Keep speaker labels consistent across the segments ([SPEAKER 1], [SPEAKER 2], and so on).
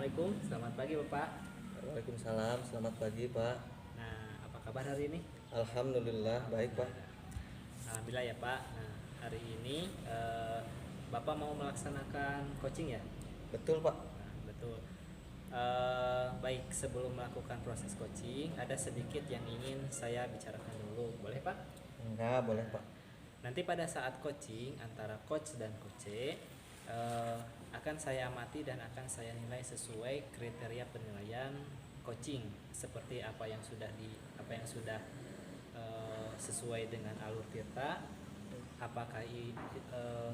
[SPEAKER 1] Assalamualaikum, selamat pagi Bapak.
[SPEAKER 2] Waalaikumsalam, selamat pagi Pak.
[SPEAKER 1] Nah, apa kabar hari ini?
[SPEAKER 2] Alhamdulillah baik Pak.
[SPEAKER 1] Nah, Alhamdulillah ya Pak. Nah, hari ini Bapak mau melaksanakan coaching ya?
[SPEAKER 2] Betul Pak.
[SPEAKER 1] Nah, betul. Baik, sebelum melakukan proses coaching, ada sedikit yang ingin saya bicarakan dulu, boleh Pak?
[SPEAKER 2] Enggak boleh Pak.
[SPEAKER 1] Nanti pada saat coaching antara coach dan coach akan saya amati dan akan saya nilai sesuai kriteria penilaian coaching seperti apa yang sudah sesuai dengan alur tirta, apakah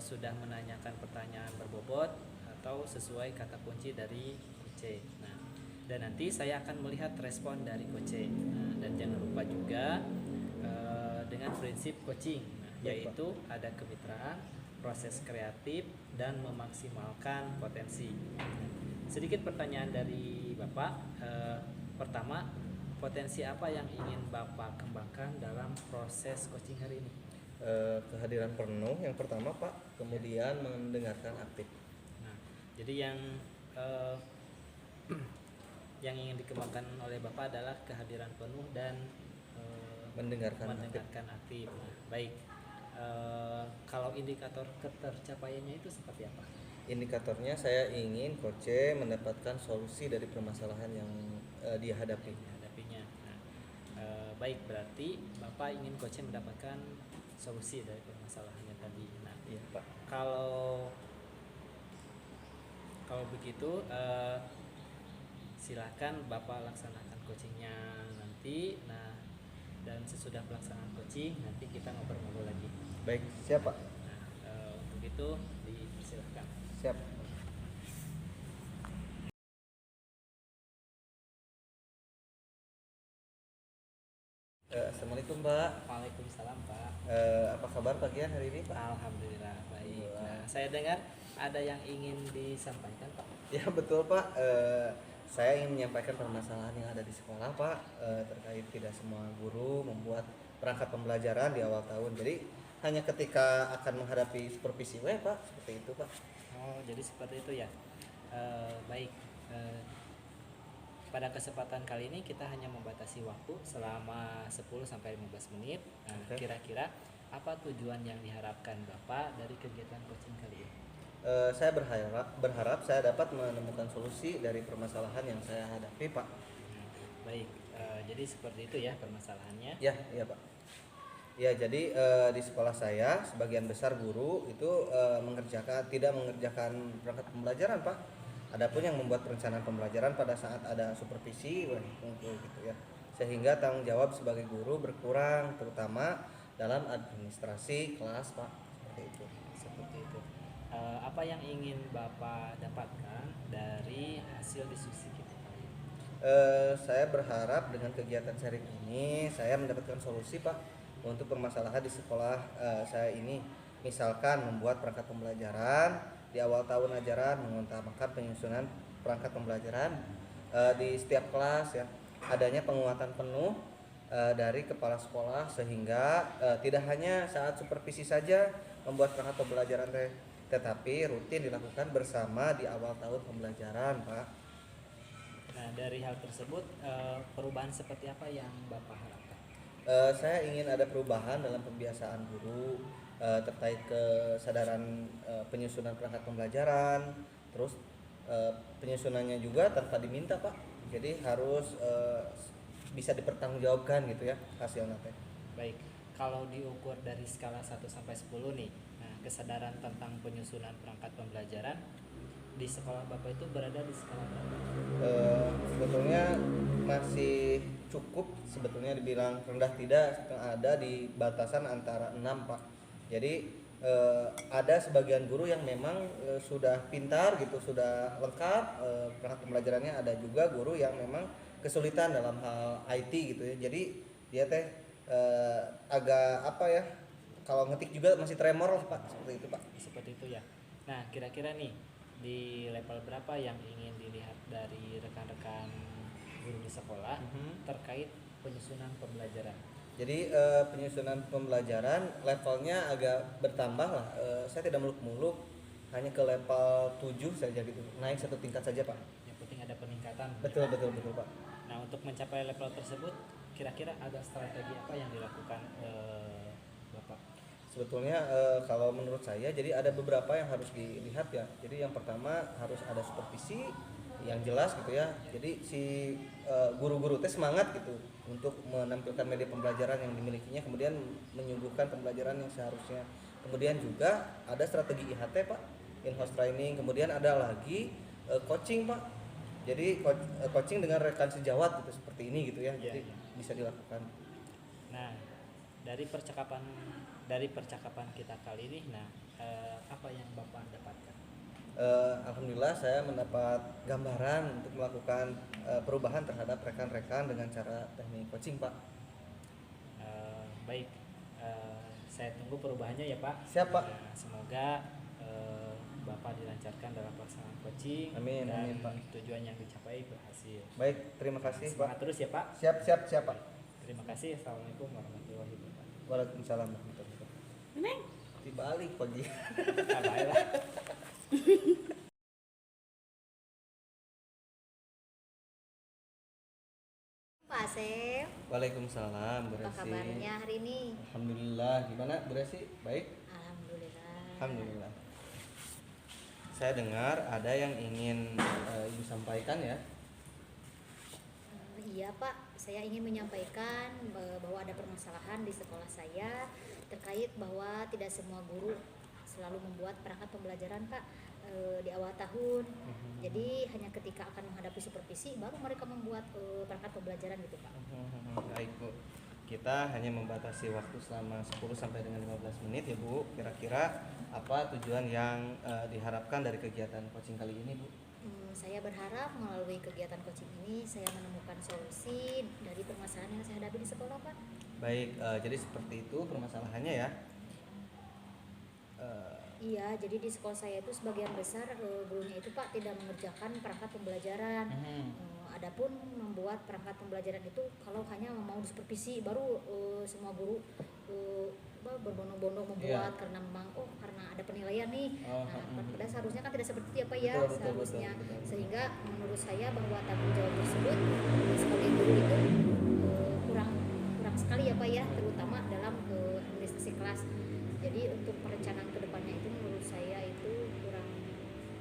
[SPEAKER 1] sudah menanyakan pertanyaan berbobot atau sesuai kata kunci dari coach. Nah, dan nanti saya akan melihat respon dari coach. Nah, dan jangan lupa juga dengan prinsip coaching, yaitu ada kemitraan, proses kreatif, dan memaksimalkan potensi. Sedikit pertanyaan dari Bapak. Pertama, potensi apa yang ingin Bapak kembangkan dalam proses coaching hari ini?
[SPEAKER 2] Kehadiran penuh yang pertama Pak, kemudian mendengarkan aktif.
[SPEAKER 1] Nah, jadi eh, yang ingin dikembangkan oleh Bapak adalah kehadiran penuh dan
[SPEAKER 2] Mendengarkan
[SPEAKER 1] aktif. Nah, baik. Kalau indikator ketercapaiannya itu seperti apa?
[SPEAKER 2] Indikatornya saya ingin coach mendapatkan solusi dari permasalahan yang dia hadapi.
[SPEAKER 1] Hadapinya. Nah, baik, berarti Bapak ingin coach mendapatkan solusi dari permasalahannya tadi. Nah,
[SPEAKER 2] Iya Pak.
[SPEAKER 1] kalau kalau begitu silakan Bapak laksanakan coachingnya nanti. Nah, dan sesudah pelaksanaan coaching nanti kita ngobrol-ngobrol lagi.
[SPEAKER 2] Baik, siap Pak.
[SPEAKER 1] Nah, untuk itu dipersilakan.
[SPEAKER 2] Siap. Assalamualaikum Pak.
[SPEAKER 1] Waalaikumsalam Pak.
[SPEAKER 2] Apa kabar pagian hari ini Pak?
[SPEAKER 1] Alhamdulillah baik. Nah, saya dengar ada yang ingin disampaikan Pak.
[SPEAKER 2] Ya betul Pak. Saya ingin menyampaikan permasalahan yang ada di sekolah Pak, terkait tidak semua guru membuat perangkat pembelajaran di awal tahun. Jadi hanya ketika akan menghadapi supervisi Pak, seperti itu Pak.
[SPEAKER 1] Oh, jadi seperti itu ya. Baik. Pada kesempatan kali ini kita hanya membatasi waktu selama 10 sampai 15 menit. Nah,
[SPEAKER 2] Oke.
[SPEAKER 1] kira-kira apa tujuan yang diharapkan Bapak dari kegiatan coaching kali ini?
[SPEAKER 2] Saya berharap saya dapat menemukan solusi dari permasalahan yang saya hadapi Pak.
[SPEAKER 1] Baik, jadi seperti itu ya permasalahannya.
[SPEAKER 2] Ya, iya Pak. Ya, jadi di sekolah saya sebagian besar guru itu tidak mengerjakan perangkat pembelajaran Pak. Adapun yang membuat perencanaan pembelajaran pada saat ada supervisi, untuk gitu ya. Sehingga tanggung jawab sebagai guru berkurang, terutama dalam administrasi kelas Pak. Seperti itu.
[SPEAKER 1] Seperti itu. Apa yang ingin Bapak dapatkan dari hasil diskusi kita kali ini?
[SPEAKER 2] Saya berharap dengan kegiatan sharing ini saya mendapatkan solusi Pak untuk permasalahan di sekolah saya ini. Misalkan membuat perangkat pembelajaran di awal tahun ajaran, mengutamakan penyusunan perangkat pembelajaran di setiap kelas ya. Adanya penguatan penuh dari kepala sekolah sehingga tidak hanya saat supervisi saja membuat perangkat pembelajaran tetapi rutin dilakukan bersama di awal tahun pembelajaran Pak.
[SPEAKER 1] Nah, dari hal tersebut perubahan seperti apa yang Bapak harapkan?
[SPEAKER 2] Saya ingin ada perubahan dalam pembiasaan guru terkait kesadaran penyusunan perangkat pembelajaran, terus penyusunannya juga tanpa diminta Pak, jadi harus bisa dipertanggungjawabkan gitu ya hasilnya teh.
[SPEAKER 1] Baik, kalau diukur dari skala 1 sampai 10 nih, nah kesadaran tentang penyusunan perangkat pembelajaran di sekolah Bapak itu berada di skala berapa?
[SPEAKER 2] Sebetulnya masih cukup, sebetulnya dibilang rendah tidak, ada di batasan antara 6 Pak. Jadi ada sebagian guru yang memang sudah pintar gitu, sudah lengkap perangkat pembelajarannya, ada juga guru yang memang kesulitan dalam hal IT gitu ya. Jadi dia teh agak apa ya, kalau ngetik juga masih tremor lah Pak, seperti itu Pak.
[SPEAKER 1] Seperti itu ya. Nah, kira-kira nih di level berapa yang ingin dilihat dari rekan-rekan guru di sekolah terkait penyusunan pembelajaran?
[SPEAKER 2] Jadi penyusunan pembelajaran levelnya agak bertambah lah. Saya tidak muluk-muluk, hanya ke level 7 saja gitu. Naik satu tingkat saja Pak.
[SPEAKER 1] Yang penting ada peningkatan.
[SPEAKER 2] Betul betul betul Pak.
[SPEAKER 1] Nah, untuk mencapai level tersebut kira-kira ada strategi apa yang dilakukan Bapak?
[SPEAKER 2] Sebetulnya kalau menurut saya jadi ada beberapa yang harus dilihat ya. Jadi yang pertama harus ada supervisi yang jelas gitu ya. Jadi si guru-guru teh semangat gitu untuk menampilkan media pembelajaran yang dimilikinya, kemudian menyuguhkan pembelajaran yang seharusnya. Kemudian juga ada strategi IHT Pak, in-house training. Kemudian ada lagi coaching Pak. Jadi coaching dengan rekan sejawat gitu seperti ini gitu ya.
[SPEAKER 1] Iya,
[SPEAKER 2] Jadi
[SPEAKER 1] iya.
[SPEAKER 2] bisa dilakukan.
[SPEAKER 1] Nah, dari percakapan kita kali ini, nah apa yang Bapak dapatkan?
[SPEAKER 2] Alhamdulillah saya mendapat gambaran untuk melakukan perubahan terhadap rekan-rekan dengan cara teknik coaching Pak.
[SPEAKER 1] Baik, saya tunggu perubahannya ya Pak.
[SPEAKER 2] Siap, Pak.
[SPEAKER 1] Nah, semoga Bapak dilancarkan dalam pelaksanaan coaching
[SPEAKER 2] Amin,
[SPEAKER 1] dan
[SPEAKER 2] amin, Pak.
[SPEAKER 1] tujuan yang dicapai berhasil.
[SPEAKER 2] Baik, terima kasih
[SPEAKER 1] Semangat
[SPEAKER 2] Pak.
[SPEAKER 1] terus ya Pak.
[SPEAKER 2] Siap siap siap Pak.
[SPEAKER 1] Terima kasih. Assalamualaikum warahmatullahi wabarakatuh.
[SPEAKER 2] Waalaikumsalam warahmatullahi wabarakatuh.
[SPEAKER 3] Neng.
[SPEAKER 2] Dibalik pagi.
[SPEAKER 1] Baiklah.
[SPEAKER 3] Pak Asep,
[SPEAKER 2] Waalaikumsalam Bu
[SPEAKER 3] apa
[SPEAKER 2] Resi.
[SPEAKER 3] kabarnya hari ini?
[SPEAKER 2] Alhamdulillah, gimana Bu Resi? Baik.
[SPEAKER 3] Alhamdulillah.
[SPEAKER 2] Alhamdulillah. Saya dengar ada yang ingin Ibu sampaikan ya.
[SPEAKER 3] Iya Pak, saya ingin menyampaikan bahwa ada permasalahan di sekolah saya terkait bahwa tidak semua guru selalu membuat perangkat pembelajaran Pak di awal tahun. Jadi hanya ketika akan menghadapi supervisi baru mereka membuat perangkat pembelajaran gitu Pak.
[SPEAKER 2] Baik Bu. Kita hanya membatasi waktu selama 10 sampai dengan 15 menit ya Bu. Kira-kira apa tujuan yang diharapkan dari kegiatan coaching kali ini Bu?
[SPEAKER 3] Saya berharap melalui kegiatan coaching ini saya menemukan solusi dari permasalahan yang saya hadapi di sekolah Pak.
[SPEAKER 2] Baik, jadi seperti itu permasalahannya ya.
[SPEAKER 3] Iya, jadi di sekolah saya itu sebagian besar gurunya itu Pak tidak mengerjakan perangkat pembelajaran. Adapun membuat perangkat pembelajaran itu kalau hanya mau disupervisi baru semua guru berbondong-bondong membuat
[SPEAKER 2] Iya.
[SPEAKER 3] karena memang karena ada penilaian nih.
[SPEAKER 2] Oh,
[SPEAKER 3] Nah, padahal seharusnya kan tidak seperti itu ya Pak ya,
[SPEAKER 2] Betul, betul,
[SPEAKER 3] seharusnya.
[SPEAKER 2] betul, betul.
[SPEAKER 3] Sehingga menurut saya bahwa tanggung jawab tersebut sebagai guru itu kurang kurang sekali ya Pak ya, terutama dalam administrasi kelas. Jadi untuk perencanaan kedepannya itu menurut saya itu kurang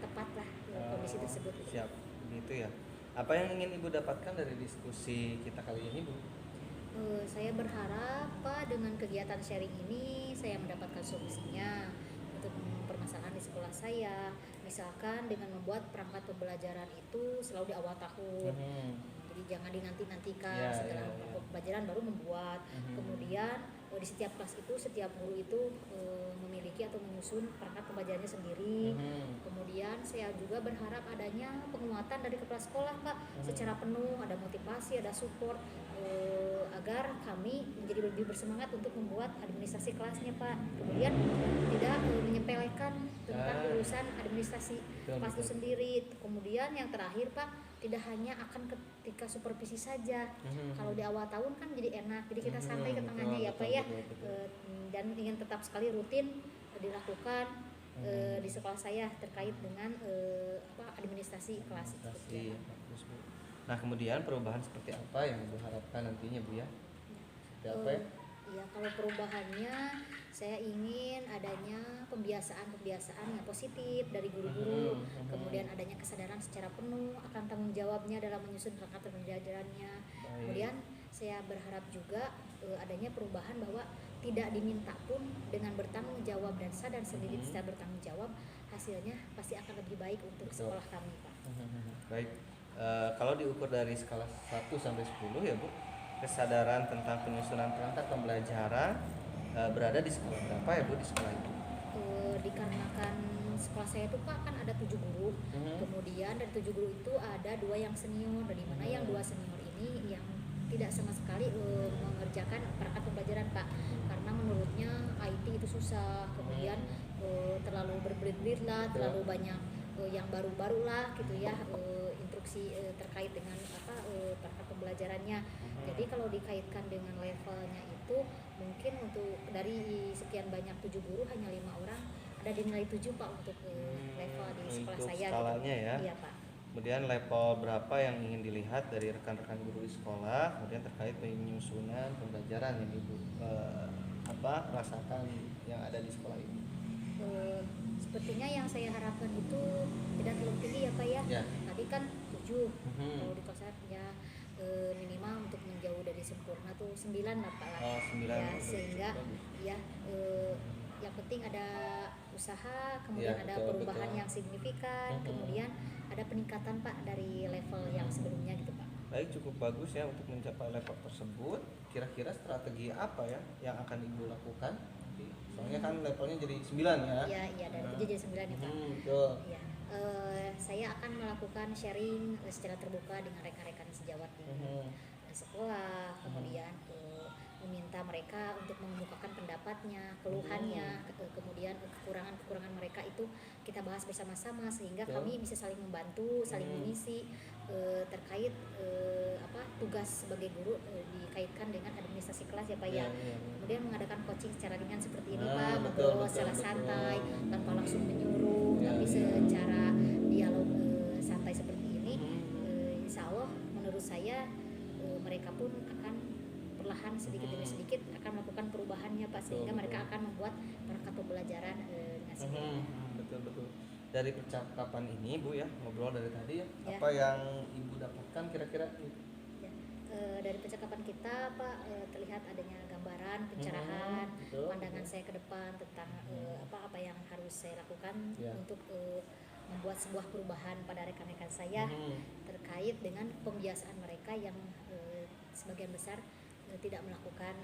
[SPEAKER 3] tepat lah kondisi tersebut.
[SPEAKER 2] Siap, begitu ya. Apa yang ingin Ibu dapatkan dari diskusi kita kali ini Bu?
[SPEAKER 3] Saya berharap Pak dengan kegiatan sharing ini saya mendapatkan solusinya untuk permasalahan di sekolah saya. Misalkan dengan membuat perangkat pembelajaran itu selalu di awal tahun. Jadi jangan dinanti-nantikan
[SPEAKER 2] Ya,
[SPEAKER 3] setelah
[SPEAKER 2] ya, ya.
[SPEAKER 3] pembelajaran baru membuat. Kemudian di setiap kelas itu setiap guru itu memiliki atau menyusun perangkat pembelajarannya sendiri. Kemudian saya juga berharap adanya penguatan dari kepala sekolah Pak secara penuh, ada motivasi, ada support agar kami menjadi lebih bersemangat untuk membuat administrasi kelasnya Pak. Kemudian tidak menyepelekan tentang urusan administrasi kelas itu sendiri. Kemudian yang terakhir Pak, tidak hanya akan ketika supervisi saja. Kalau di awal tahun kan jadi enak, jadi kita santai ke tengahnya ya Pak ya. Dan ingin tetap sekali rutin dilakukan di sekolah saya terkait dengan administrasi kelas.
[SPEAKER 2] Iya, bagus Bu. Nah kemudian perubahan seperti apa yang Ibu harapkan nantinya Bu ya? Seperti apa ya?
[SPEAKER 3] Ya kalau perubahannya saya ingin adanya pembiasaan yang positif dari guru-guru, kemudian adanya kesadaran secara penuh akan tanggung jawabnya dalam menyusun perangkat pembelajarannya. Kemudian saya berharap juga adanya perubahan bahwa tidak diminta pun dengan bertanggung jawab dan sadar sendiri secara bertanggung jawab, hasilnya pasti akan lebih baik untuk sekolah kami Pak.
[SPEAKER 2] Baik, kalau diukur dari skala 1 sampai 10 ya Bu, kesadaran tentang penyusunan perangkat pembelajaran berada di skala berapa ya Bu di sekolah itu?
[SPEAKER 3] Dikarenakan sekolah saya itu Pak kan ada 7 guru, kemudian dari 7 guru itu ada 2 yang senior, dari mana yang 2 senior ini yang tidak sama sekali mengerjakan perangkat pembelajaran Pak, karena menurutnya IT itu susah, kemudian terlalu berbelit-belit lah, terlalu banyak yang baru-baru lah gitu ya, instruksi terkait dengan perangkat pembelajarannya. Jadi kalau dikaitkan dengan levelnya itu mungkin untuk dari sekian banyak 7 guru hanya 5 orang ada di nilai 7 Pak untuk level di sekolah
[SPEAKER 2] Untuk
[SPEAKER 3] saya
[SPEAKER 2] skalanya
[SPEAKER 3] gitu.
[SPEAKER 2] ya.
[SPEAKER 3] Iya Pak.
[SPEAKER 2] kemudian level berapa yang ingin dilihat dari rekan-rekan guru di sekolah, kemudian terkait penyusunan pembelajaran yang ibu rasakan yang ada di sekolah ini.
[SPEAKER 3] Sepertinya yang saya harapkan itu tidak terlalu tinggi ya Pak ya.
[SPEAKER 2] Ya.
[SPEAKER 3] Tadi kan 7,
[SPEAKER 2] Mhm.
[SPEAKER 3] kalau di kelas ya minimal untuk menjauh dari sempurna tuh 9 lah Pak lah.
[SPEAKER 2] Oh, 9.
[SPEAKER 3] Ya,
[SPEAKER 2] Oke,
[SPEAKER 3] sehingga
[SPEAKER 2] bagus.
[SPEAKER 3] ya yang penting ada usaha, kemudian
[SPEAKER 2] Ya,
[SPEAKER 3] ada
[SPEAKER 2] betul,
[SPEAKER 3] perubahan
[SPEAKER 2] betul.
[SPEAKER 3] yang signifikan,
[SPEAKER 2] Mhm.
[SPEAKER 3] kemudian ada peningkatan Pak dari level yang sebelumnya gitu Pak.
[SPEAKER 2] Baik, cukup bagus ya untuk mencapai level tersebut. Kira-kira strategi apa ya yang akan ibu lakukan? Soalnya kan levelnya jadi 9 ya.
[SPEAKER 3] Iya, iya dari 7 jadi 9 ya Pak.
[SPEAKER 2] Betul.
[SPEAKER 3] Ya, saya akan melakukan sharing secara terbuka dengan rekan-rekan sejawat di sekolah, kemudian meminta mereka untuk mengemukakan pendapatnya, keluhannya, kemudian kekurangan-kekurangan mereka itu kita bahas bersama-sama sehingga
[SPEAKER 2] Betul.
[SPEAKER 3] kami bisa saling membantu, saling mengisi terkait tugas sebagai guru dikaitkan dengan administrasi kelas ya Pak ya.
[SPEAKER 2] Iya.
[SPEAKER 3] Kemudian mengadakan coaching secara ringan seperti ini
[SPEAKER 2] Ah,
[SPEAKER 3] Pak,
[SPEAKER 2] betul,
[SPEAKER 3] ngobrol
[SPEAKER 2] betul,
[SPEAKER 3] secara
[SPEAKER 2] betul.
[SPEAKER 3] santai tanpa langsung menyuruh,
[SPEAKER 2] Ya,
[SPEAKER 3] tapi
[SPEAKER 2] ya.
[SPEAKER 3] secara dialog santai seperti ini, insya Allah menurut saya mereka pun akan perlahan sedikit demi sedikit akan melakukan perubahannya Pak, sehingga
[SPEAKER 2] Betul,
[SPEAKER 3] mereka
[SPEAKER 2] betul.
[SPEAKER 3] akan membuat perangkat pembelajaran dengan sendirinya.
[SPEAKER 2] Betul. Dari percakapan ini Bu ya, ngobrol dari tadi ya,
[SPEAKER 3] Ya.
[SPEAKER 2] apa yang ibu dapatkan kira-kira?
[SPEAKER 3] Ya, dari percakapan kita Pak terlihat adanya gambaran pencerahan
[SPEAKER 2] betul,
[SPEAKER 3] pandangan
[SPEAKER 2] betul.
[SPEAKER 3] saya ke depan tentang apa yang harus saya lakukan
[SPEAKER 2] Ya.
[SPEAKER 3] untuk membuat sebuah perubahan pada rekan-rekan saya terkait dengan pembiasaan mereka yang sebagian besar tidak melakukan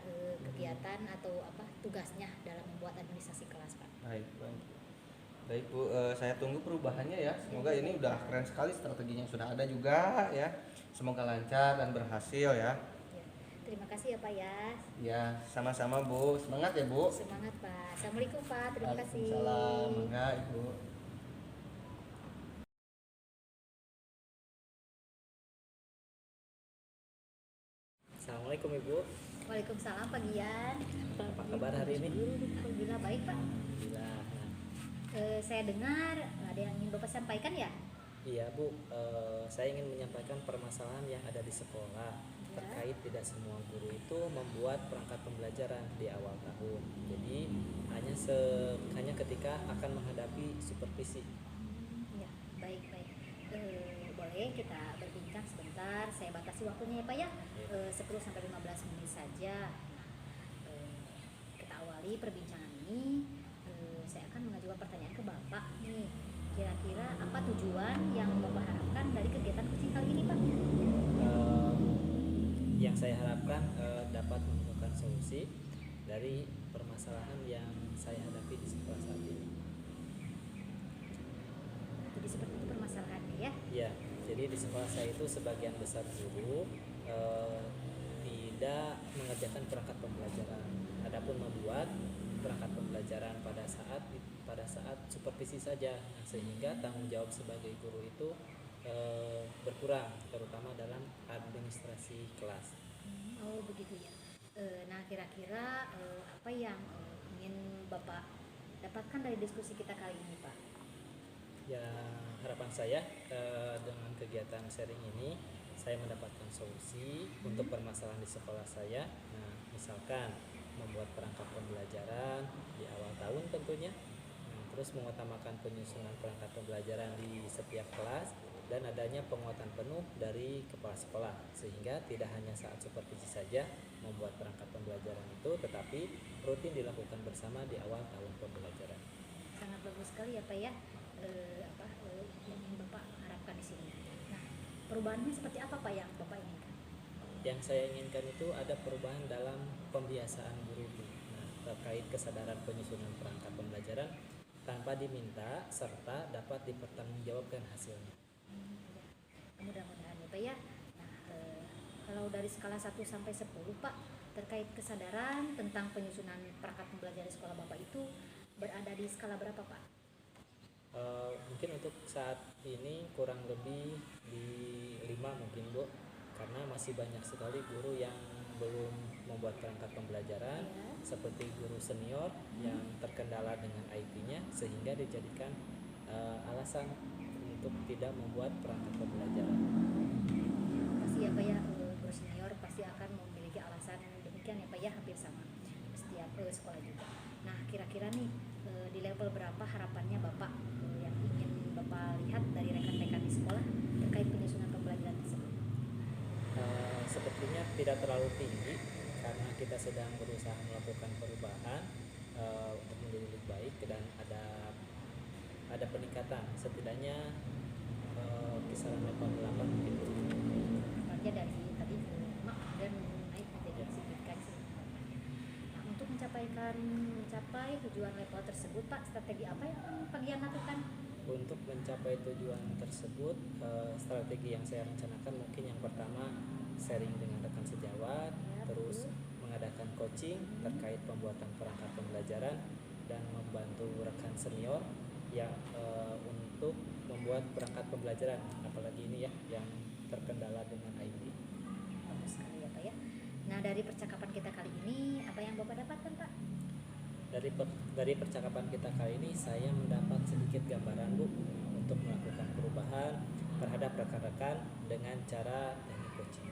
[SPEAKER 3] kegiatan atau tugasnya dalam membuat administrasi kelas Pak.
[SPEAKER 2] Baik Bu, saya tunggu perubahannya ya. Semoga ini udah keren sekali strateginya sudah ada juga ya. Semoga lancar dan berhasil ya.
[SPEAKER 3] Ya, terima kasih ya Pak ya.
[SPEAKER 2] Ya, sama-sama Bu. Semangat ya Bu.
[SPEAKER 3] Semangat Pak. Assalamualaikum Pak. Terima kasih.
[SPEAKER 2] Waalaikumsalam. Mangga Ibu.
[SPEAKER 1] Assalamualaikum Ibu.
[SPEAKER 3] Waalaikumsalam Pak Gian.
[SPEAKER 1] Apa kabar hari ini?
[SPEAKER 3] Alhamdulillah baik Pak.
[SPEAKER 1] Alhamdulillah. Nah,
[SPEAKER 3] Saya dengar ada yang ingin Bapak sampaikan ya?
[SPEAKER 1] iya Bu, saya ingin menyampaikan permasalahan yang ada di sekolah
[SPEAKER 3] Ya.
[SPEAKER 1] terkait tidak semua guru itu membuat perangkat pembelajaran di awal tahun. Jadi hanya ketika akan menghadapi supervisi.
[SPEAKER 3] Ya, baik. Boleh kita berbincang sebentar. Saya batasi waktunya ya Pak ya. 10 sampai 15 menit saja. Kita awali perbincangan ini. Saya akan mengajukan pertanyaan ke Bapak nih. Kira-kira apa tujuan yang Bapak harapkan dari kegiatan coaching kali ini Pak?
[SPEAKER 1] Yang saya harapkan dapat menemukan solusi dari permasalahan yang saya hadapi di sekolah saat ini.
[SPEAKER 3] Jadi seperti itu permasalahannya ya.
[SPEAKER 1] Ya, jadi di sekolah saya itu sebagian besar guru tidak mengerjakan perangkat pembelajaran. Adapun membuat perangkat pembelajaran pada saat supervisi saja, sehingga tanggung jawab sebagai guru itu berkurang, terutama dalam administrasi kelas.
[SPEAKER 3] Oh begitu ya. Nah kira-kira apa yang ingin Bapak dapatkan dari diskusi kita kali ini Pak?
[SPEAKER 1] Ya, harapan saya dengan kegiatan sharing ini saya mendapatkan solusi untuk permasalahan di sekolah saya. Nah, misalkan membuat perangkat pembelajaran di awal tahun tentunya. Nah, terus mengutamakan penyusunan perangkat pembelajaran di setiap kelas dan adanya penguatan penuh dari kepala sekolah, sehingga tidak hanya saat supervisi saja membuat perangkat pembelajaran itu, tetapi rutin dilakukan bersama di awal tahun pembelajaran.
[SPEAKER 3] Sangat bagus sekali ya Pak ya. Yang ingin Bapak harapkan di sini. Nah, perubahannya seperti apa Pak yang Bapak inginkan?
[SPEAKER 1] Yang saya inginkan itu ada perubahan dalam pembiasaan guru. Nah, terkait kesadaran penyusunan perangkat pembelajaran tanpa diminta serta dapat dipertanggungjawabkan hasilnya.
[SPEAKER 3] Mudah-mudahan ya Pak ya. Nah, kalau dari skala 1 sampai 10 Pak, terkait kesadaran tentang penyusunan perangkat pembelajaran sekolah Bapak itu berada di skala berapa Pak?
[SPEAKER 1] Mungkin untuk saat ini kurang lebih di 5 mungkin Bu, karena masih banyak sekali guru yang belum membuat perangkat pembelajaran, seperti guru senior yang terkendala dengan IT-nya sehingga dijadikan alasan untuk untuk tidak membuat perangkat pembelajaran.
[SPEAKER 3] Pasti ya Pak ya, guru senior pasti akan memiliki alasan yang demikian ya Pak ya, hampir sama setiap sekolah juga. Nah kira-kira nih di level berapa harapannya Bapak yang ingin Bapak lihat dari rekan-rekan di sekolah terkait penyusunan pembelajaran tersebut?
[SPEAKER 1] Sepertinya tidak terlalu tinggi karena kita sedang berusaha melakukan perubahan untuk menjadi lebih baik dan ada peningkatan setidaknya kisaran level 8 mungkin.
[SPEAKER 3] Harapannya dari tadi 5 dan naik menjadi signifikan sih. Nah untuk mencapai tujuan level tersebut Pak, strategi apa yang bagian lakukan?
[SPEAKER 1] Untuk mencapai tujuan tersebut, strategi yang saya rencanakan mungkin yang pertama sharing dengan rekan sejawat,
[SPEAKER 3] Ya,
[SPEAKER 1] terus
[SPEAKER 3] betul.
[SPEAKER 1] mengadakan coaching terkait pembuatan perangkat pembelajaran dan membantu rekan senior yang untuk membuat perangkat pembelajaran, apalagi ini ya yang terkendala dengan IT.
[SPEAKER 3] Bagus sekali ya Pak ya. Nah dari percakapan kita kali ini apa yang Bapak dapatkan Pak?
[SPEAKER 1] Dari percakapan kita kali ini saya mendapat sedikit gambaran Bu untuk melakukan perubahan terhadap rekan-rekan dengan cara teknik coaching.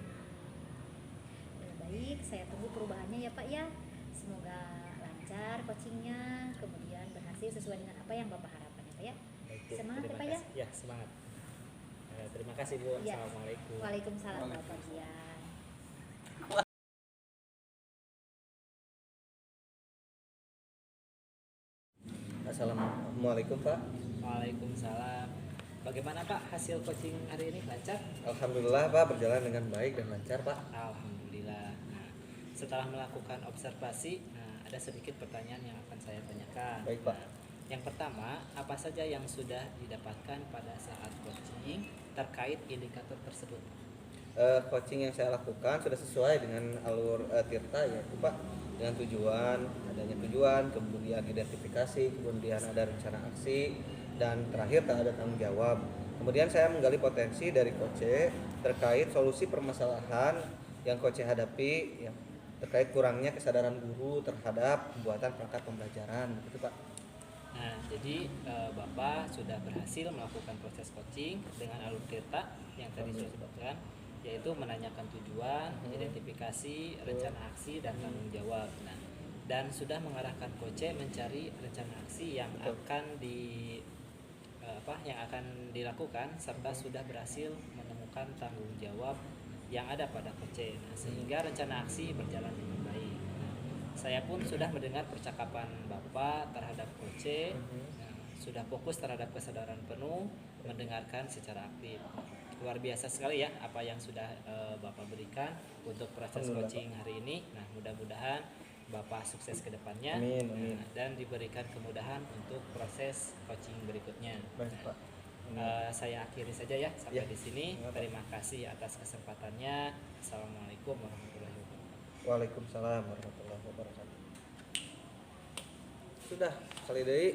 [SPEAKER 3] Baik, saya tunggu perubahannya ya Pak ya. Semoga lancar coachingnya, kemudian berhasil sesuai dengan apa yang Bapak harapkan ya Pak ya.
[SPEAKER 1] Baik, Bu.
[SPEAKER 3] Semangat ya
[SPEAKER 1] Terima
[SPEAKER 3] Pak ya.
[SPEAKER 1] kasih. Ya, semangat. Terima kasih Bu.
[SPEAKER 3] Ya.
[SPEAKER 1] Assalamualaikum.
[SPEAKER 3] Waalaikumsalam Bapak Dian.
[SPEAKER 2] Assalamualaikum Pak.
[SPEAKER 1] Waalaikumsalam. Bagaimana Pak hasil coaching hari ini, lancar?
[SPEAKER 2] Alhamdulillah Pak, berjalan dengan baik dan lancar Pak.
[SPEAKER 1] Alhamdulillah. Nah, setelah melakukan observasi, ada sedikit pertanyaan yang akan saya tanyakan.
[SPEAKER 2] Baik, Pak.
[SPEAKER 1] Nah, yang pertama, apa saja yang sudah didapatkan pada saat coaching terkait indikator tersebut?
[SPEAKER 2] Coaching yang saya lakukan sudah sesuai dengan alur Tirta yaitu Pak, dengan adanya tujuan, kemudian identifikasi, kemudian ada rencana aksi, dan terakhir tak ada tanggung jawab. Kemudian saya menggali potensi dari coach terkait solusi permasalahan yang coach hadapi ya, terkait kurangnya kesadaran guru terhadap pembuatan perangkat pembelajaran, begitu Pak.
[SPEAKER 1] Nah, jadi Bapak sudah berhasil melakukan proses coaching dengan alur Tirta yang tadi saya sebutkan, yaitu menanyakan tujuan, identifikasi, rencana aksi, dan tanggung jawab. Nah, dan sudah mengarahkan coach mencari rencana aksi yang akan dilakukan serta sudah berhasil menemukan tanggung jawab yang ada pada coach. Nah, sehingga rencana aksi berjalan dengan baik. Nah, saya pun sudah mendengar percakapan Bapak terhadap coach. Nah, sudah fokus terhadap kesadaran penuh, mendengarkan secara aktif. Luar biasa sekali ya apa yang sudah Bapak berikan untuk proses coaching hari ini. Nah, mudah-mudahan Bapak sukses ke depannya.
[SPEAKER 2] Amin, amin.
[SPEAKER 1] Dan diberikan kemudahan untuk proses coaching berikutnya.
[SPEAKER 2] Baik, Pak.
[SPEAKER 1] Saya akhiri saja ya sampai
[SPEAKER 2] Ya.
[SPEAKER 1] di sini.
[SPEAKER 2] Ya, Pak.
[SPEAKER 1] Terima kasih atas kesempatannya. Assalamualaikum warahmatullahi wabarakatuh.
[SPEAKER 2] Waalaikumsalam warahmatullahi wabarakatuh. Sudah, kali deui.